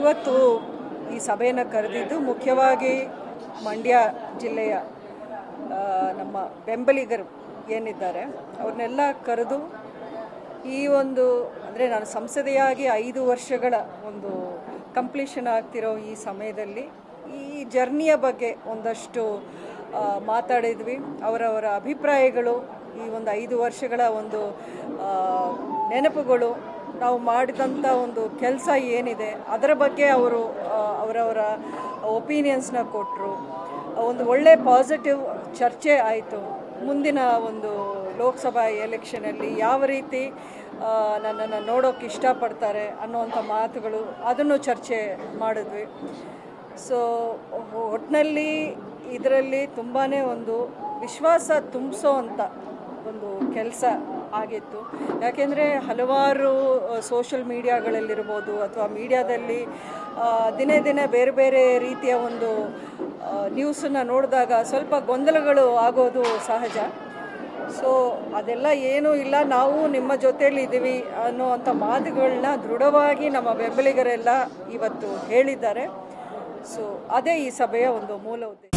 ಇವತ್ತು ಈ ಸಭೆಯನ್ನು ಕರೆದಿದ್ದು ಮುಖ್ಯವಾಗಿ ಮಂಡ್ಯ ಜಿಲ್ಲೆಯ ನಮ್ಮ ಬೆಂಬಲಿಗರು ಏನಿದ್ದಾರೆ ಅವ್ರನ್ನೆಲ್ಲ ಕರೆದು ಈ ಒಂದು ಅಂದರೆ ನಾನು ಸಂಸದೆಯಾಗಿ 5 ವರ್ಷಗಳ ಒಂದು ಕಂಪ್ಲೀಷನ್ ಆಗ್ತಿರೋ ಈ ಸಮಯದಲ್ಲಿ ಈ ಜರ್ನಿಯ ಬಗ್ಗೆ ಒಂದಷ್ಟು ಮಾತಾಡಿದ್ವಿ. ಅವರವರ ಅಭಿಪ್ರಾಯಗಳು, ಈ ಒಂದು 5 ವರ್ಷಗಳ ಒಂದು ನೆನಪುಗಳು, ನಾವು ಮಾಡಿದಂಥ ಒಂದು ಕೆಲಸ ಏನಿದೆ ಅದರ ಬಗ್ಗೆ ಅವರು ಅವರವರ ಒಪಿನಿಯನ್ಸ್ನ ಕೊಟ್ಟರು. ಒಂದು ಒಳ್ಳೆ ಪಾಸಿಟಿವ್ ಚರ್ಚೆ ಆಯಿತು. ಮುಂದಿನ ಒಂದು ಲೋಕಸಭಾ ಎಲೆಕ್ಷನಲ್ಲಿ ಯಾವ ರೀತಿ ನನ್ನನ್ನು ನೋಡೋಕ್ಕೆ ಇಷ್ಟಪಡ್ತಾರೆ ಅನ್ನೋವಂಥ ಮಾತುಗಳು, ಅದನ್ನು ಚರ್ಚೆ ಮಾಡಿದ್ವಿ. ಸೊ ಒಟ್ಟಿನಲ್ಲಿ ಇದರಲ್ಲಿ ತುಂಬಾ ಒಂದು ವಿಶ್ವಾಸ ತುಂಬಿಸೋ ಅಂಥ ಒಂದು ಕೆಲಸ ಆಗಿತ್ತು. ಯಾಕೆಂದರೆ ಹಲವಾರು ಸೋಷಲ್ ಮೀಡಿಯಾಗಳಲ್ಲಿರ್ಬೋದು ಅಥವಾ ಮೀಡಿಯಾದಲ್ಲಿ ದಿನೇ ದಿನೇ ಬೇರೆ ಬೇರೆ ರೀತಿಯ ಒಂದು ನ್ಯೂಸನ್ನು ನೋಡಿದಾಗ ಸ್ವಲ್ಪ ಗೊಂದಲಗಳು ಆಗೋದು ಸಹಜ. ಸೊ ಅದೆಲ್ಲ ಏನೂ ಇಲ್ಲ, ನಾವು ನಿಮ್ಮ ಜೊತೆಯಲ್ಲಿ ಇದ್ದೀವಿ ಅನ್ನೋವಂಥ ಮಾತುಗಳನ್ನ ದೃಢವಾಗಿ ನಮ್ಮ ಬೆಂಬಲಿಗರೆಲ್ಲ ಇವತ್ತು ಹೇಳಿದ್ದಾರೆ. ಸೊ ಅದೇ ಈ ಸಭೆಯ ಒಂದು ಮೂಲ ಉದ್ದೇಶ.